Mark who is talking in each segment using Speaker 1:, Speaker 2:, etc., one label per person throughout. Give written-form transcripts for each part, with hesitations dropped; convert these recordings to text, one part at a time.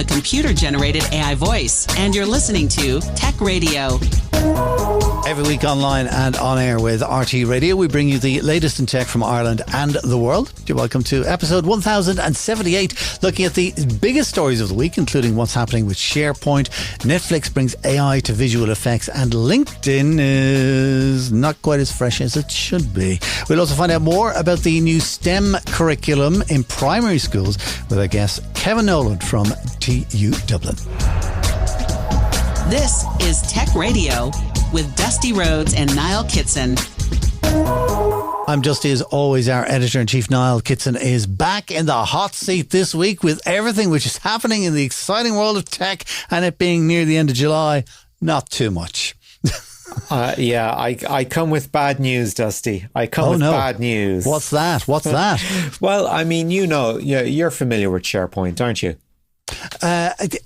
Speaker 1: a computer-generated AI voice, and you're listening to Tech Radio.
Speaker 2: Every week online and on air with RT Radio, we bring you the latest in tech from Ireland and the world. You're welcome to episode 1078, looking at the biggest stories of the week, including what's happening with SharePoint. Netflix brings AI to visual effects, and LinkedIn is not quite as fresh as it should be. We'll also find out more about the new STEM curriculum in primary schools with our guest Kevin Nolan from TU Dublin.
Speaker 1: This is Tech Radio with Dusty Rhodes and Niall Kitson.
Speaker 2: I'm Dusty, as always. Our editor-in-chief Niall Kitson is back in the hot seat this week with everything which is happening in the exciting world of tech, and it being near the end of July, not too much.
Speaker 3: I come with bad news, Dusty. I come with bad news.
Speaker 2: What's that?
Speaker 3: Well, I mean, you're familiar with SharePoint, aren't you?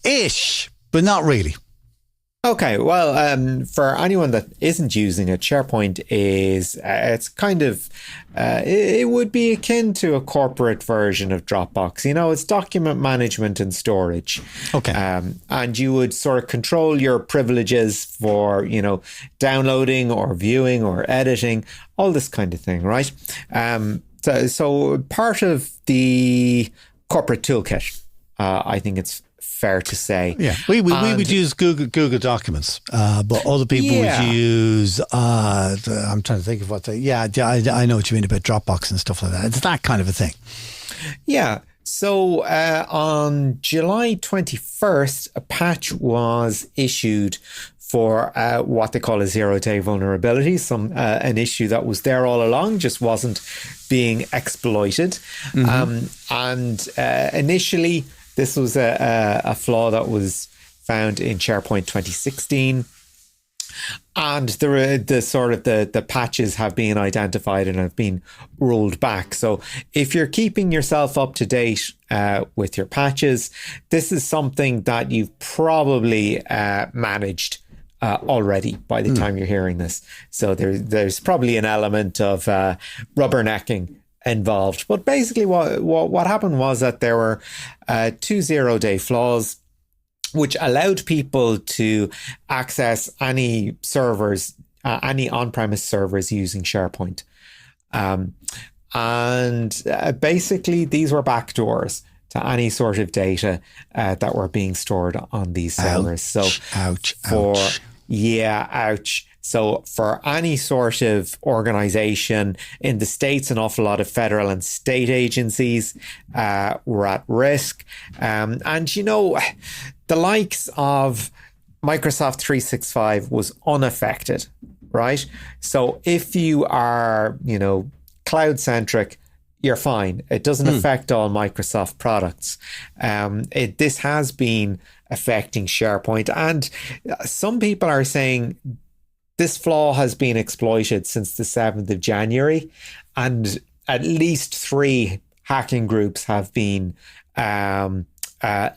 Speaker 2: Ish, but not really.
Speaker 3: Okay, well, for anyone that isn't using it, SharePoint is, it's kind of, it would be akin to a corporate version of Dropbox. You know, it's document management and storage.
Speaker 2: Okay.
Speaker 3: And you would sort of control your privileges for, downloading or viewing or editing, all this kind of thing, right? So part of the corporate toolkit, I think it's fair to say.
Speaker 2: Yeah, we would use Google Documents, but other people would use. I'm trying to think of what I know what you mean about Dropbox and stuff like that. It's that kind of a thing.
Speaker 3: Yeah. So on July 21st, a patch was issued for what they call a zero-day vulnerability, an issue that was there all along, just wasn't being exploited. And initially, this was a flaw that was found in SharePoint 2016. And the patches have been identified and have been rolled back. So if you're keeping yourself up to date with your patches, this is something that you've probably managed already by the time you're hearing this. So there's probably an element of rubbernecking involved. But basically what happened was that there were 2 zero-day flaws which allowed people to access any servers, any on-premise servers using SharePoint. And basically these were backdoors to any sort of data that were being stored on these servers.
Speaker 2: Ouch.
Speaker 3: So for any sort of organization in the States, an awful lot of federal and state agencies were at risk. And, the likes of Microsoft 365 was unaffected, right? So if you are, cloud-centric, you're fine. It doesn't affect all Microsoft products. This has been affecting SharePoint. And some people are saying this flaw has been exploited since the 7th of January, and at least 3 hacking groups have been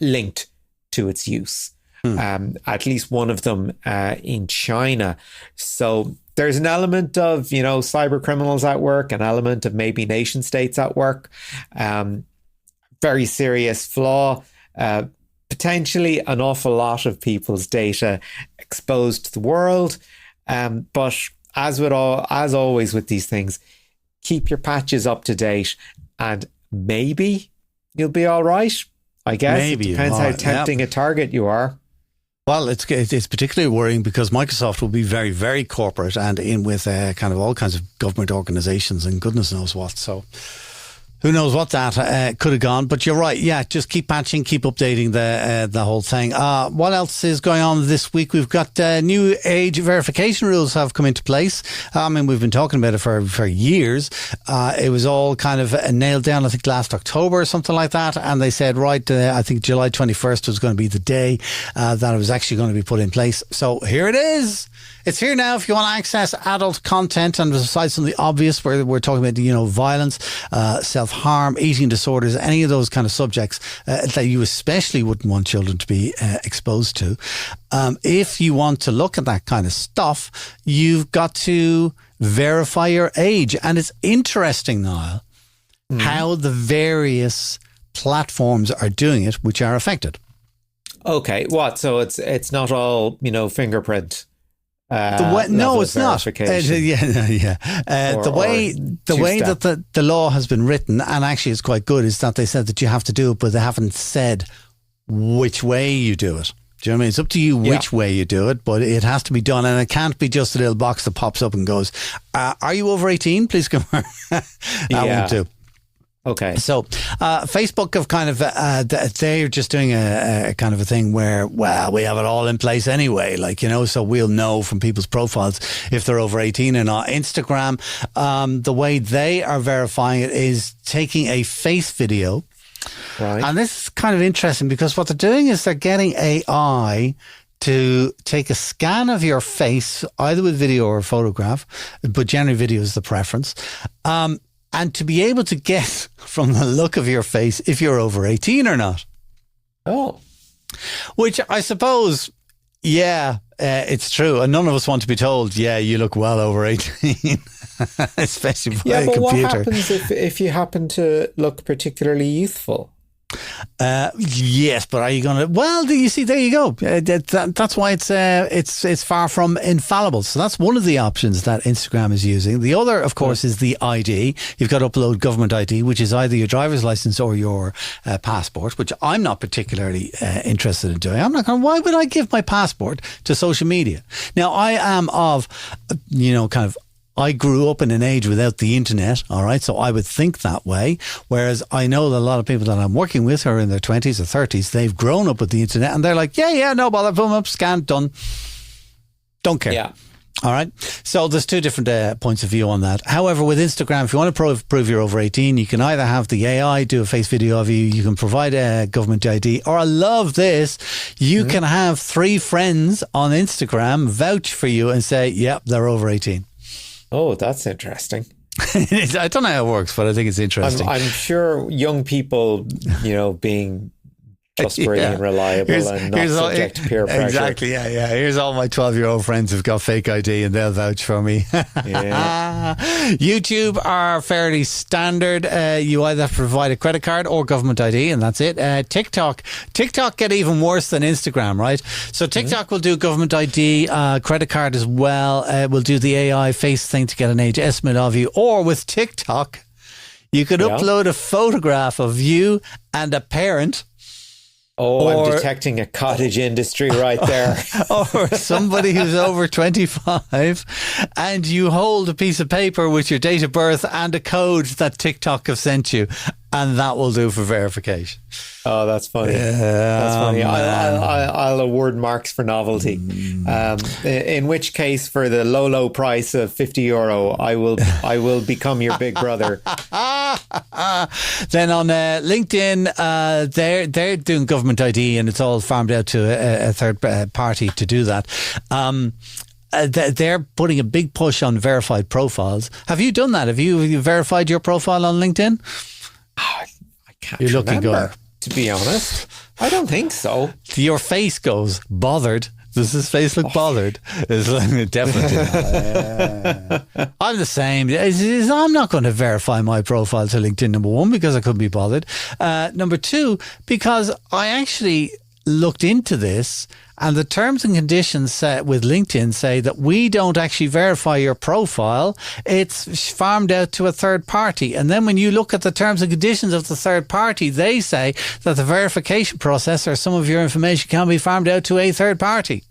Speaker 3: linked to its use. At least one of them in China. So there's an element of, cyber criminals at work, an element of maybe nation states at work. Very serious flaw. Potentially an awful lot of people's data exposed to the world. But as always with these things, keep your patches up to date and maybe you'll be all right. I guess maybe it depends how tempting a target you are.
Speaker 2: Well, it's particularly worrying because Microsoft will be very, very corporate and in with kind of all kinds of government organizations and goodness knows what. So who knows what that could have gone. But you're right. Yeah, just keep patching, keep updating the whole thing. What else is going on this week? We've got new age verification rules have come into place. I mean, we've been talking about it for years. It was all kind of nailed down, I think, last October or something like that. And they said, right, I think July 21st was going to be the day that it was actually going to be put in place. So here it is. It's here now. If you want to access adult content, and besides some of the obvious, where we're talking about, violence, self-harm, eating disorders, any of those kind of subjects that you especially wouldn't want children to be exposed to. If you want to look at that kind of stuff, you've got to verify your age. And it's interesting, Niall, how the various platforms are doing it, which are affected.
Speaker 3: Okay, what? So it's not all fingerprint.
Speaker 2: No, it's not.
Speaker 3: Yeah.
Speaker 2: The way that the law has been written, and actually it's quite good, is that they said that you have to do it, but they haven't said which way you do it. Do you know what I mean? It's up to you which way you do it, but it has to be done, and it can't be just a little box that pops up and goes, "Are you over 18? Please come." That won't do.
Speaker 3: Okay.
Speaker 2: So Facebook have kind of, they're just doing a kind of a thing where, well, we have it all in place anyway, so we'll know from people's profiles if they're over 18 or not. Instagram, the way they are verifying it is taking a face video.
Speaker 3: Right.
Speaker 2: And this is kind of interesting because what they're doing is they're getting AI to take a scan of your face, either with video or photograph, but generally video is the preference. And to be able to get from the look of your face if you're over 18 or not.
Speaker 3: Oh.
Speaker 2: Which I suppose, it's true. And none of us want to be told, you look well over 18, especially by a computer.
Speaker 3: What happens if you happen to look particularly youthful?
Speaker 2: Yes, but are you going to? Well, you see, there you go. That's why it's far from infallible. So that's one of the options that Instagram is using. The other, of course, is the ID. You've got to upload government ID, which is either your driver's license or your passport, which I'm not particularly interested in doing. I'm not going, why would I give my passport to social media? Now, I am of, I grew up in an age without the internet, all right? So I would think that way. Whereas I know that a lot of people that I'm working with are in their 20s or 30s. They've grown up with the internet and they're like, no bother, boom, up, scan, done. Don't care.
Speaker 3: Yeah.
Speaker 2: All right. So there's two different points of view on that. However, with Instagram, if you want to prove you're over 18, you can either have the AI do a face video of you, you can provide a government ID, or I love this, you can have 3 friends on Instagram vouch for you and say, yep, they're over 18.
Speaker 3: Oh, that's interesting.
Speaker 2: I don't know how it works, but I think it's interesting.
Speaker 3: I'm sure young people, being trustworthy and reliable and not subject to peer pressure.
Speaker 2: Exactly, yeah. Here's all my 12-year-old friends who've got fake ID and they'll vouch for me.
Speaker 3: Yeah.
Speaker 2: YouTube are fairly standard. You either have to provide a credit card or government ID, and that's it. TikTok get even worse than Instagram, right? So TikTok will do government ID, credit card as well. Will do the AI face thing to get an age estimate of you. Or with TikTok, you could upload a photograph of you and a parent.
Speaker 3: Oh, I'm detecting a cottage industry right there.
Speaker 2: Or somebody who's over 25 and you hold a piece of paper with your date of birth and a code that TikTok have sent you, and that will do for verification.
Speaker 3: Oh, that's funny. That's funny. I'll award marks for novelty. In which case, for the low price of €50, I will become your big brother.
Speaker 2: Then on LinkedIn, they're doing government ID, and it's all farmed out to a third party to do that. They're putting a big push on verified profiles. Have you done that? Have you verified your profile on LinkedIn?
Speaker 3: I can't
Speaker 2: You're looking
Speaker 3: remember, to be honest. I don't think so.
Speaker 2: Your face goes bothered. Does his face look bothered? It's like, definitely not. I'm the same. I'm not going to verify my profile to LinkedIn, number one, because I couldn't be bothered. Number two, because I actually looked into this, and the terms and conditions with LinkedIn say that we don't actually verify your profile. It's farmed out to a third party. And then when you look at the terms and conditions of the third party, they say that the verification process or some of your information can be farmed out to a third party.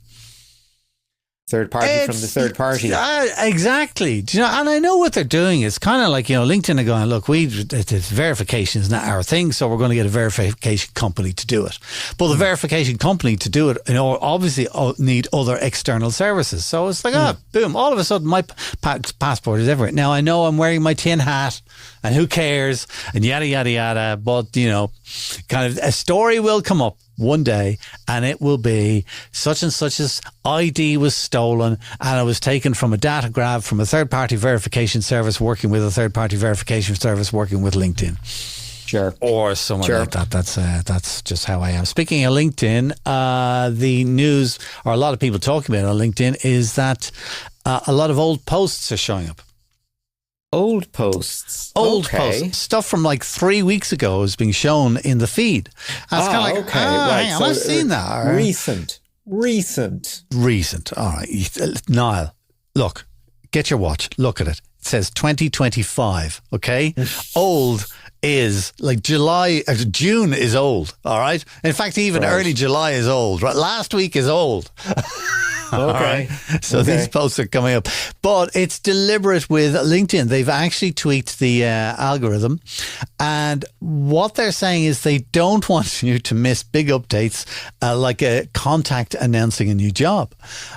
Speaker 3: Third party from the third party.
Speaker 2: Exactly. Do you know? And I know what they're doing. It's kind of like, LinkedIn are going, look, verification is not our thing, so we're going to get a verification company to do it. But the verification company to do it, obviously need other external services. So it's like, boom, all of a sudden my passport is everywhere. Now I know I'm wearing my tin hat, and who cares, and yada, yada, yada. But, kind of a story will come up one day, and it will be such and such's ID was stolen, and it was taken from a data grab from a third-party verification service working with a third-party verification service working with LinkedIn.
Speaker 3: Sure.
Speaker 2: Or someone like that. That's just how I am. Speaking of LinkedIn, the news, or a lot of people talking about it on LinkedIn, is that a lot of old posts are showing up.
Speaker 3: Old posts.
Speaker 2: Old
Speaker 3: Okay.
Speaker 2: posts, stuff from like 3 weeks ago is being shown in the feed. And it's kind of like, hang on, I've seen that.
Speaker 3: Recent.
Speaker 2: Recent. All right. Niall, look, get your watch. Look at it. It says 2025. Okay. Old is like June is old. All right. In fact, even early July is old. Right. Last week is old.
Speaker 3: Okay.
Speaker 2: So these posts are coming up. But it's deliberate with LinkedIn. They've actually tweaked the algorithm. And what they're saying is they don't want you to miss big updates like a contact announcing a new job.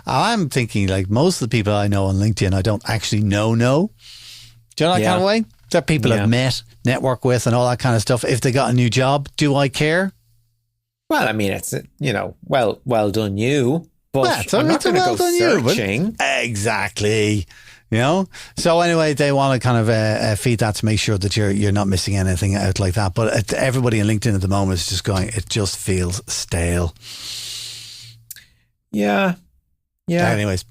Speaker 2: I'm thinking like most of the people I know on LinkedIn, I don't actually know. Do you know that kind of way? They're people I've met, network with and all that kind of stuff. If they got a new job, do I care?
Speaker 3: Well, I mean, it's, well done you. But I'm not going to go searching.
Speaker 2: Exactly. You know? So anyway, they want to kind of feed that to make sure that you're not missing anything out like that. But everybody in LinkedIn at the moment is just going, it just feels stale.
Speaker 3: Yeah.
Speaker 2: Anyways,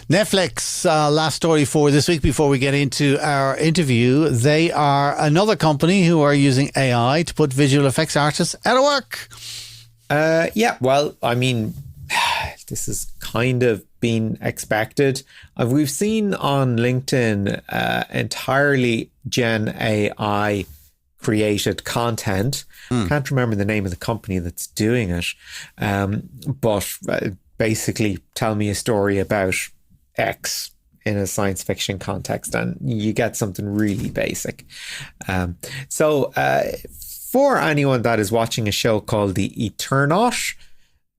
Speaker 2: Netflix, last story for this week before we get into our interview. They are another company who are using AI to put visual effects artists out of work.
Speaker 3: Well, I mean, this has kind of been expected. We've seen on LinkedIn entirely Gen AI created content. Can't remember the name of the company that's doing it. But basically tell me a story about X in a science fiction context and you get something really basic. So for anyone that is watching a show called The Eternaut,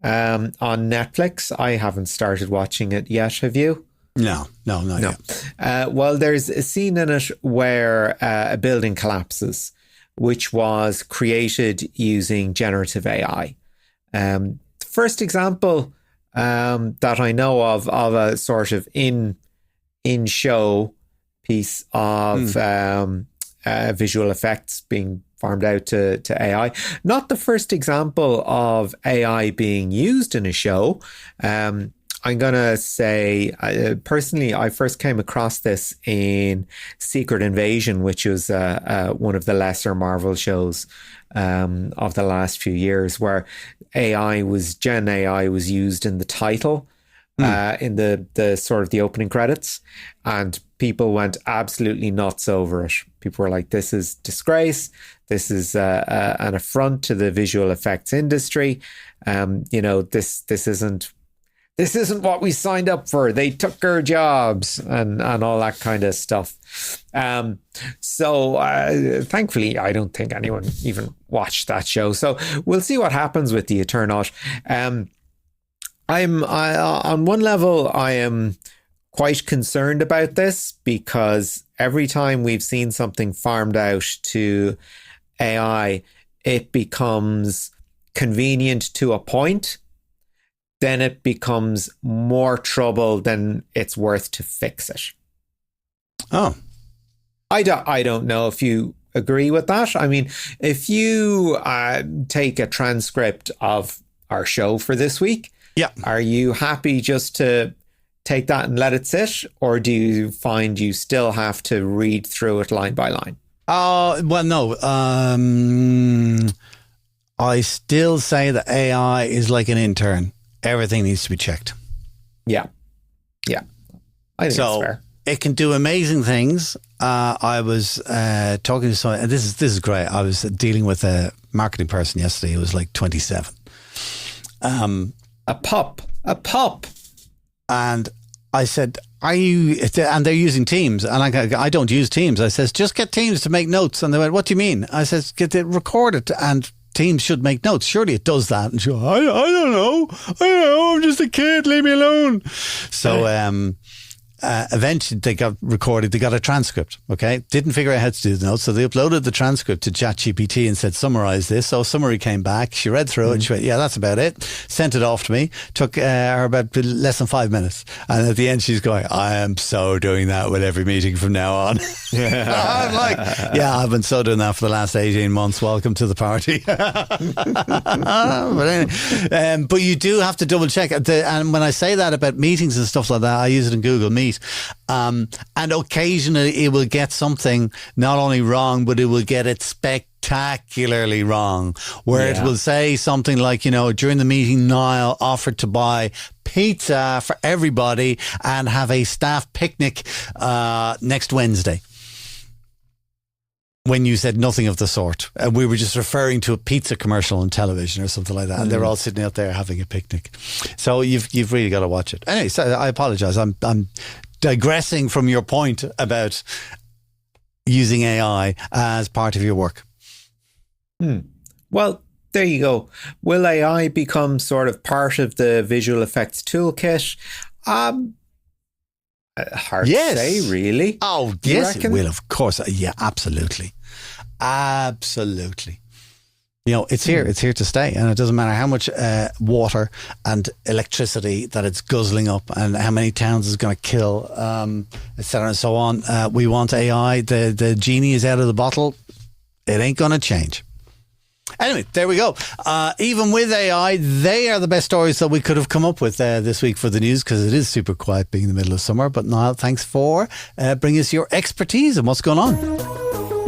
Speaker 3: on Netflix. I haven't started watching it yet. Have you?
Speaker 2: No, not yet.
Speaker 3: Well, there's a scene in it where a building collapses, which was created using generative AI. The first example that I know of a sort of in-show piece of visual effects being farmed out to AI. Not the first example of AI being used in a show. I'm going to say, personally, I first came across this in Secret Invasion, which was one of the lesser Marvel shows of the last few years, where Gen AI was used in the title, in the sort of the opening credits, and people went absolutely nuts over it. People were like, this is disgrace. This is an affront to the visual effects industry. This isn't what we signed up for. They took our jobs and all that kind of stuff. So thankfully, I don't think anyone even watched that show. So we'll see what happens with The Eternaut. On one level, I am quite concerned about this because every time we've seen something farmed out to AI, it becomes convenient to a point. Then it becomes more trouble than it's worth to fix it.
Speaker 2: Oh.
Speaker 3: I don't know if you agree with that. I mean, if you take a transcript of our show for this week, are you happy just to take that and let it sit? Or do you find you still have to read through it line by line?
Speaker 2: Well, no. I still say that AI is like an intern. Everything needs to be checked.
Speaker 3: Yeah. I think that's fair.
Speaker 2: It can do amazing things. I was talking to someone, and this is great. I was dealing with a marketing person yesterday who was like 27.
Speaker 3: A pup.
Speaker 2: And I said, are you, and they're using Teams. And I don't use Teams. I says, just get Teams to make notes. And they went, what do you mean? I says, get it recorded and Teams should make notes. Surely it does that. And she goes, I don't know. I'm just a kid. Leave me alone. So, eventually they got recorded. They got a transcript. Okay. Didn't figure out how to do the notes. So they uploaded the transcript to ChatGPT and said, summarize this. So summary came back. She read through it and she went, yeah, that's about it. Sent it off to me. Took her about less than 5 minutes. And at the end, she's going, I am so doing that with every meeting from now on. I'm like, yeah, I've been so doing that for the last 18 months. Welcome to the party. But you do have to double check. And when I say that about meetings and stuff like that, I use it in Google Meet. sheet. And occasionally it will get something not only wrong, but it will get it spectacularly wrong, where it will say something like, during the meeting, Niall offered to buy pizza for everybody and have a staff picnic next Wednesday. When you said nothing of the sort. We were just referring to a pizza commercial on television or something like that. And they're all sitting out there having a picnic. So you've really got to watch it. Anyway, so I apologise. I'm digressing from your point about using AI as part of your work.
Speaker 3: Well, there you go. Will AI become sort of part of the visual effects toolkit? Hard to say, really.
Speaker 2: Oh, yes, it will, of course. Yeah, absolutely. Absolutely. It's here. It's here to stay. And it doesn't matter how much water and electricity that it's guzzling up and how many towns it's going to kill, etc. and so on. We want AI. The genie is out of the bottle. It ain't going to change. Anyway, there we go. Even with AI, they are the best stories that we could have come up with this week for the news, because it is super quiet being in the middle of summer. But Niall, thanks for bringing us your expertise and what's going on.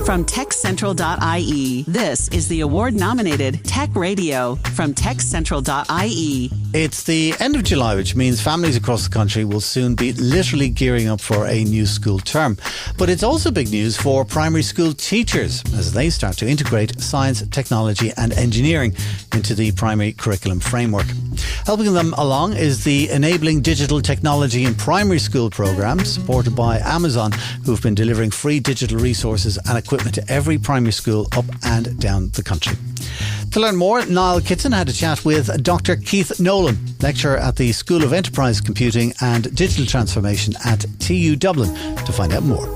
Speaker 1: From TechCentral.ie, this is the award-nominated Tech Radio from TechCentral.ie.
Speaker 2: It's the end of July, which means families across the country will soon be literally gearing up for a new school term. But it's also big news for primary school teachers as they start to integrate science, technology and engineering into the primary curriculum framework. Helping them along is the Enabling Digital Technology in Primary School programme, supported by Amazon, who've been delivering free digital resources and equipment to every primary school up and down the country. To learn more, Niall Kitson had a chat with Dr. Keith Nolan, lecturer at the School of Enterprise Computing and Digital Transformation at TU Dublin, to find out more.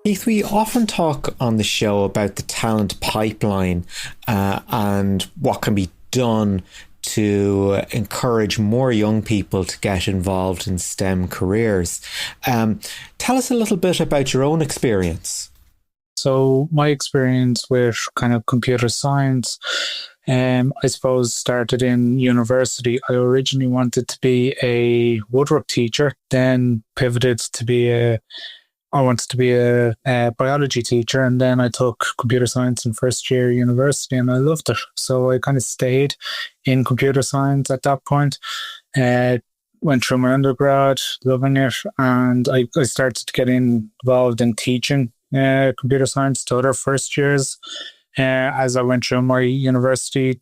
Speaker 3: Keith, we often talk on the show about the talent pipeline and what can be done to encourage more young people to get involved in STEM careers. Tell us a little bit about your own experience.
Speaker 4: So my experience with kind of computer science, I suppose, started in university. I originally wanted to be a woodwork teacher, then pivoted to be a biology teacher, and then I took computer science in first year university, and I loved it. So I kind of stayed in computer science at that point. Went through my undergrad, loving it, and I started to get involved in teaching computer science to other first years as I went through my university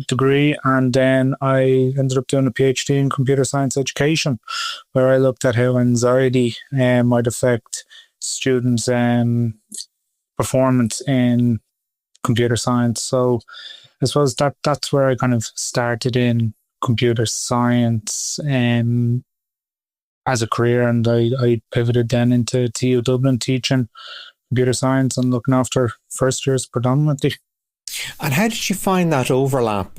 Speaker 4: degree, and then I ended up doing a PhD in computer science education, where I looked at how anxiety might affect students' performance in computer science. So I suppose that's where I kind of started in computer science as a career, and I pivoted then into TU Dublin teaching computer science and looking after first years predominantly.
Speaker 3: And how did you find that overlap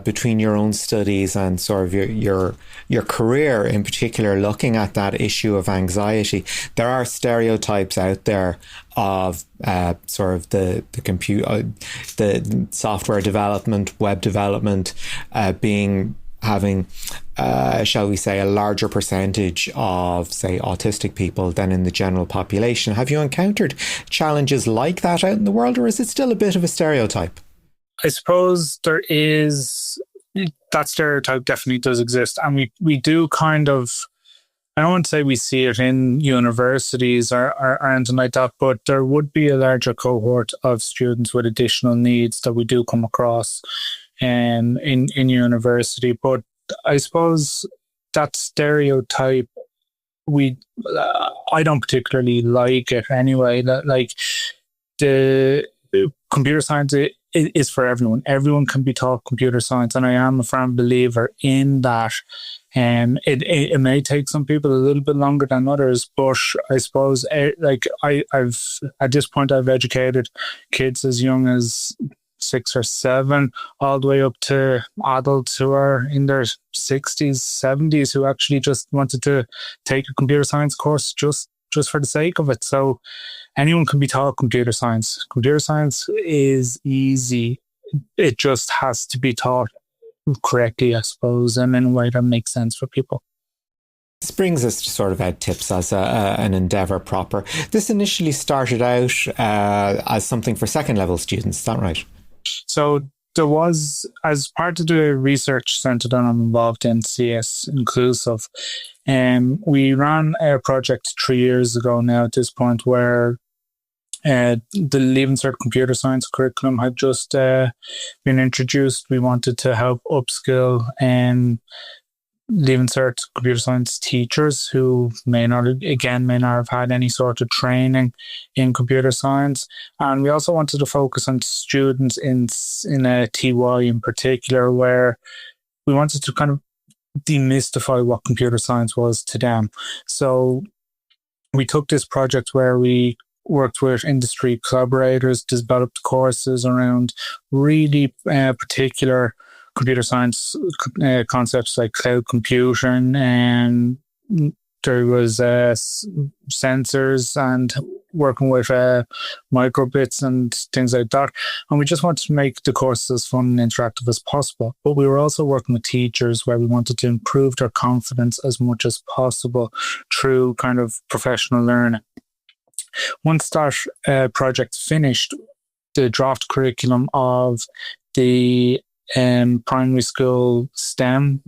Speaker 3: between your own studies and sort of your career in particular, looking at that issue of anxiety? There are stereotypes out there of sort of the software development, web development having, shall we say, a larger percentage of, say, autistic people than in the general population. Have you encountered challenges like that out in the world, or is it still a bit of a stereotype?
Speaker 4: I suppose there is, that stereotype definitely does exist. And we do kind of, I don't want to say we see it in universities or anything like that, but there would be a larger cohort of students with additional needs that we do come across in university. But I suppose that stereotype, I don't particularly like it anyway. Like, the computer science is for everyone. Everyone can be taught computer science, and I am a firm believer in that. It may take some people a little bit longer than others, but I suppose I've at this point I've educated kids as young as 6 or 7, all the way up to adults who are in their 60s, 70s, who actually just wanted to take a computer science course just for the sake of it. So anyone can be taught computer science. Computer science is easy. It just has to be taught correctly, I suppose, and in a way that makes sense for people.
Speaker 3: This brings us to sort of Ed Tips as an endeavour proper. This initially started out as something for second level students, is that right?
Speaker 4: So there was, as part of the research centre that I'm involved in, CS Inclusive, we ran a project 3 years ago now at this point where the Leaving Cert Computer Science curriculum had just been introduced. We wanted to help upskill Leaving Cert Computer Science teachers who may not have had any sort of training in computer science. And we also wanted to focus on students in a TY in particular, where we wanted to kind of demystify what computer science was to them. So we took this project where we worked with industry collaborators, developed courses around really particular computer science concepts like cloud computing, and there was sensors and working with microbits and things like that. And we just wanted to make the courses as fun and interactive as possible. But we were also working with teachers where we wanted to improve their confidence as much as possible through kind of professional learning. Once that project finished, the draft curriculum of the primary school STEM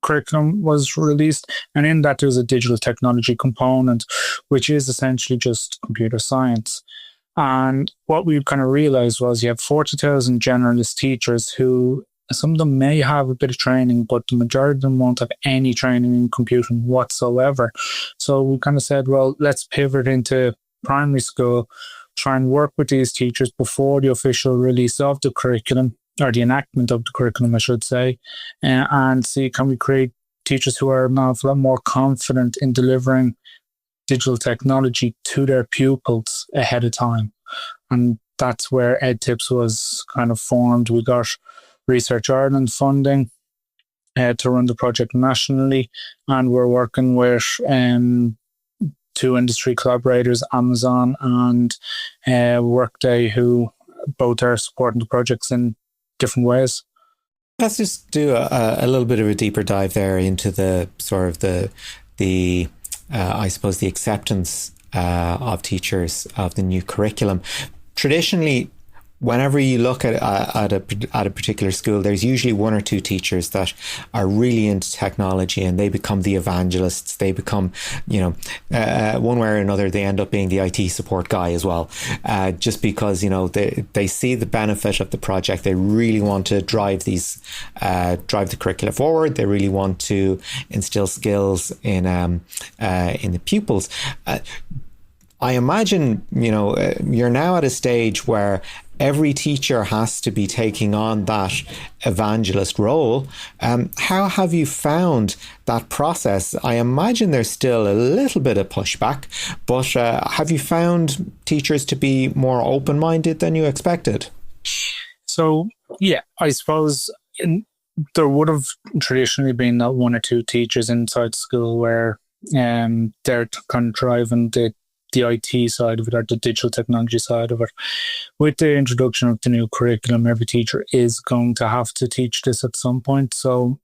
Speaker 4: curriculum was released, and in that there's a digital technology component, which is essentially just computer science. And what we kind of realized was you have 40,000 generalist teachers who, some of them may have a bit of training, but the majority of them won't have any training in computing whatsoever. So we kind of said, well, let's pivot into primary school, try and work with these teachers before the official release of the curriculum, or the enactment of the curriculum, I should say, and see, can we create teachers who are now a lot more confident in delivering digital technology to their pupils ahead of time. And that's where Ed Tips was kind of formed. We got Research Ireland funding to run the project nationally, and we're working with two industry collaborators, Amazon and Workday, who both are supporting the projects in different ways.
Speaker 3: Let's just do a little bit of a deeper dive there into the sort of the I suppose the acceptance of teachers of the new curriculum. Traditionally, whenever you look at a particular school, there's usually one or two teachers that are really into technology, and they become the evangelists. They become, one way or another, they end up being the IT support guy as well, just because they see the benefit of the project. They really want to drive the curricula forward. They really want to instill skills in the pupils. I imagine you're now at a stage where every teacher has to be taking on that evangelist role. How have you found that process? I imagine there's still a little bit of pushback, but have you found teachers to be more open-minded than you expected?
Speaker 4: So, yeah, I suppose there would have traditionally been that one or two teachers inside school where they're kind of driving the IT side of it, or the digital technology side of it. With the introduction of the new curriculum, every teacher is going to have to teach this at some point. So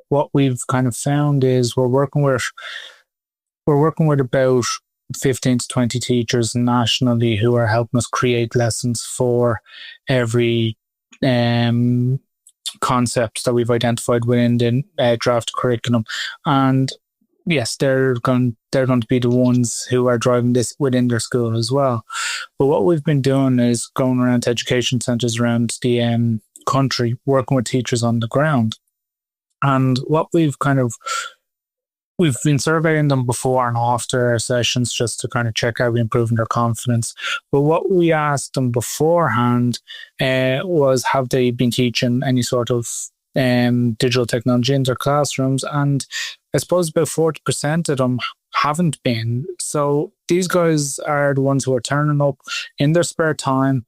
Speaker 4: what we've kind of found is we're working with about 15 to 20 teachers nationally who are helping us create lessons for every concepts that we've identified within the draft curriculum. And yes, they're going to be the ones who are driving this within their school as well. But what we've been doing is going around to education centres around the country, working with teachers on the ground. And what we've been surveying them before and after our sessions just to kind of check how we're improving their confidence. But what we asked them beforehand was, have they been teaching any sort of digital technology in their classrooms? And I suppose about 40% of them haven't been. So these guys are the ones who are turning up in their spare time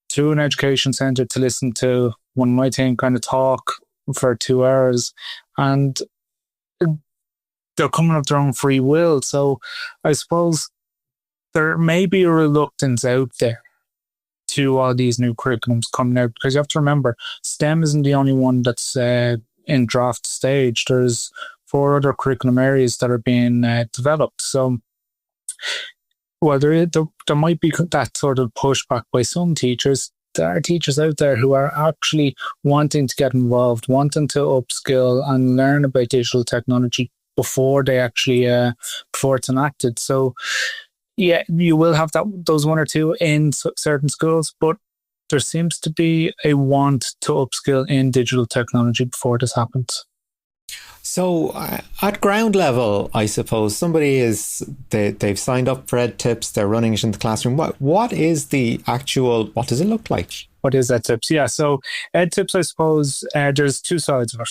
Speaker 4: to an education centre to listen to one of my team kind of talk for 2 hours, and they're coming of their own free will. So I suppose there may be a reluctance out there to all these new curriculums coming out, because you have to remember, STEM isn't the only one that's in draft stage. There's 4 other curriculum areas that are being developed. So, well, there might be that sort of pushback by some teachers. There are teachers out there who are actually wanting to get involved, wanting to upskill and learn about digital technology before they actually before it's enacted. So, yeah, you will have those 1 or 2 in certain schools, but there seems to be a want to upskill in digital technology before this happens.
Speaker 3: So at ground level, I suppose somebody they've signed up for EdTips, they're running it in the classroom. What does it look like?
Speaker 4: What is EdTips? Yeah, so EdTips, I suppose, there's 2 sides of it.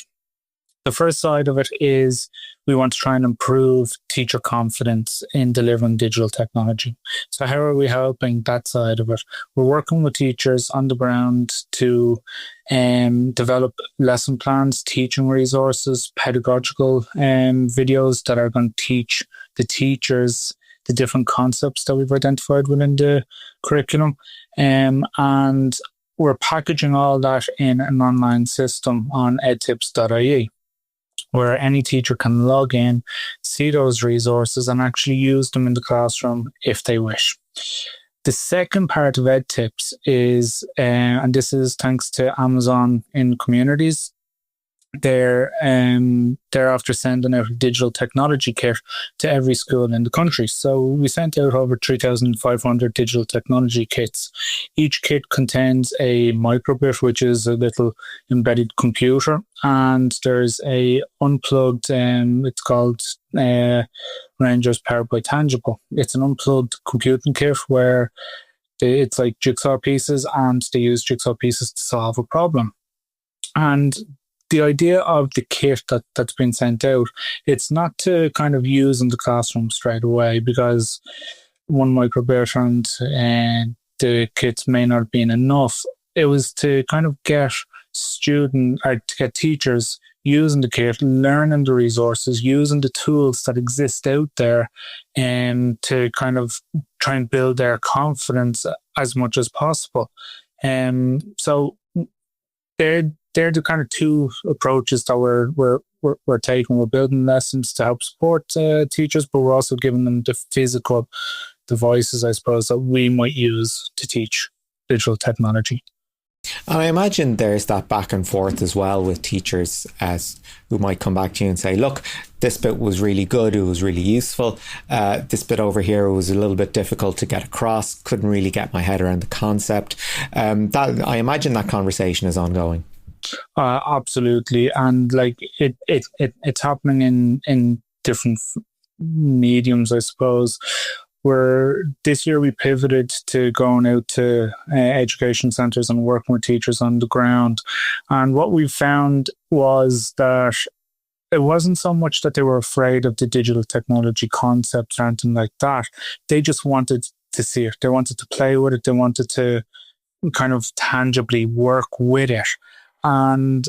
Speaker 4: The first side of it is we want to try and improve teacher confidence in delivering digital technology. So how are we helping that side of it? We're working with teachers on the ground to develop lesson plans, teaching resources, pedagogical videos that are going to teach the teachers the different concepts that we've identified within the curriculum. And we're packaging all that in an online system on edtips.ie, where any teacher can log in, see those resources, and actually use them in the classroom if they wish. The second part of EdTips is, and this is thanks to Amazon in Communities, they're after sending out a digital technology kit to every school in the country. So we sent out over 3,500 digital technology kits. Each kit contains a microbit, which is a little embedded computer, and there's a unplugged, it's called Rangers Powered by Tangible. It's an unplugged computing kit where it's like jigsaw pieces, and they use jigsaw pieces to solve a problem. And the idea of the kit that's been sent out, it's not to kind of use in the classroom straight away, because one microbit and the kits may not have been enough. It was to kind of get to get teachers using the kit, learning the resources, using the tools that exist out there, and to kind of try and build their confidence as much as possible. So they're the kind of 2 approaches that we're taking. We're building lessons to help support teachers, but we're also giving them the physical devices, I suppose, that we might use to teach digital technology.
Speaker 3: And I imagine there's that back and forth as well with teachers who might come back to you and say, look, this bit was really good, it was really useful. This bit over here was a little bit difficult to get across, couldn't really get my head around the concept. I imagine that conversation is ongoing.
Speaker 4: Absolutely, and like it's happening in different mediums, I suppose. Where this year we pivoted to going out to education centres and working with teachers on the ground, and what we found was that it wasn't so much that they were afraid of the digital technology concept or anything like that. They just wanted to see it. They wanted to play with it. They wanted to kind of tangibly work with it. And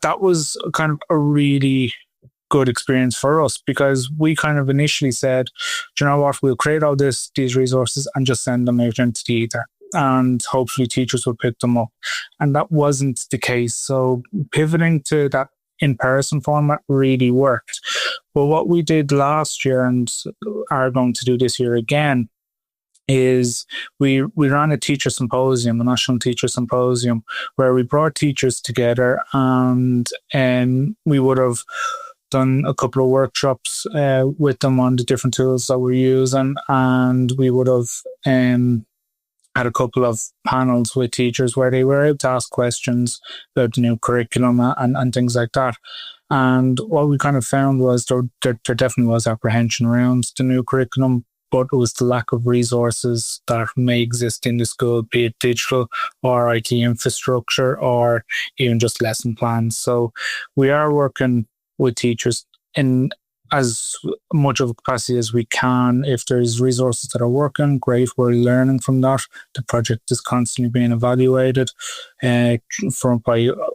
Speaker 4: that was kind of a really good experience for us, because we kind of initially said, do you know what, we'll create all these resources and just send them out into the ether, and hopefully teachers will pick them up. And that wasn't the case. So pivoting to that in-person format really worked. But what we did last year and are going to do this year again is we ran a teacher symposium, a national teacher symposium, where we brought teachers together, and we would have done a couple of workshops with them on the different tools that we're using, and we would have had a couple of panels with teachers where they were able to ask questions about the new curriculum and things like that. And what we kind of found was there definitely was apprehension around the new curriculum, but it was the lack of resources that may exist in the school, be it digital or IT infrastructure or even just lesson plans. So we are working with teachers in as much of a capacity as we can. If there's resources that are working, great, we're learning from that. The project is constantly being evaluated by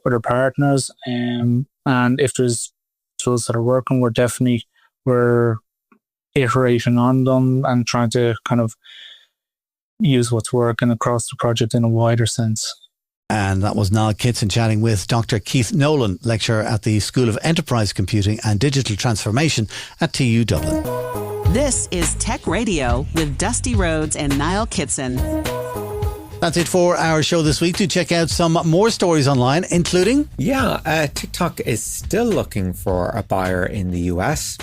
Speaker 4: other partners. And if there's tools that are working, we're iterating on them and trying to kind of use what's working across the project in a wider sense.
Speaker 2: And that was Niall Kitson chatting with Dr. Keith Nolan, lecturer at the School of Enterprise Computing and Digital Transformation at TU Dublin.
Speaker 1: This is Tech Radio with Dusty Rhodes and Niall Kitson.
Speaker 2: That's it for our show this week. Do check out some more stories online, including...
Speaker 3: TikTok is still looking for a buyer in the US.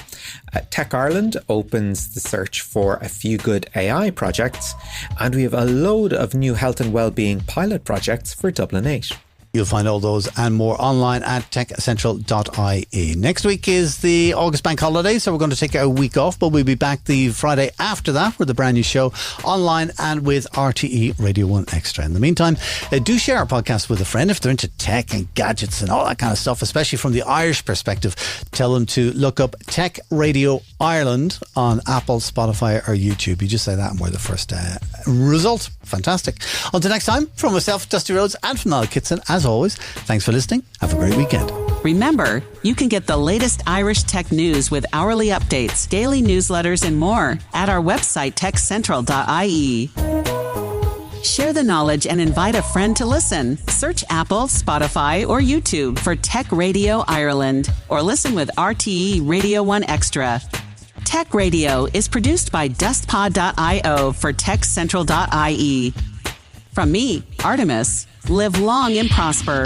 Speaker 3: Tech Ireland opens the search for a few good AI projects. And we have a load of new health and wellbeing pilot projects for Dublin 8.
Speaker 2: You'll find all those and more online at techcentral.ie. Next week is the August bank holiday, so we're going to take a week off, but we'll be back the Friday after that with a brand new show online and with RTE Radio 1 Extra. In the meantime, do share our podcast with a friend if they're into tech and gadgets and all that kind of stuff, especially from the Irish perspective. Tell them to look up Tech Radio Ireland on Apple, Spotify or YouTube. You just say that and we're the first result. Fantastic. Until next time, from myself, Dusty Rhodes, and from Niall Kitson, as always, thanks for listening. Have a great weekend.
Speaker 1: Remember, you can get the latest Irish tech news with hourly updates, daily newsletters, and more at our website, techcentral.ie. Share the knowledge and invite a friend to listen. Search Apple, Spotify, or YouTube for Tech Radio Ireland, or listen with RTE Radio 1 Extra. Tech Radio is produced by dustpod.io for techcentral.ie. From me, Artemis, live long and prosper.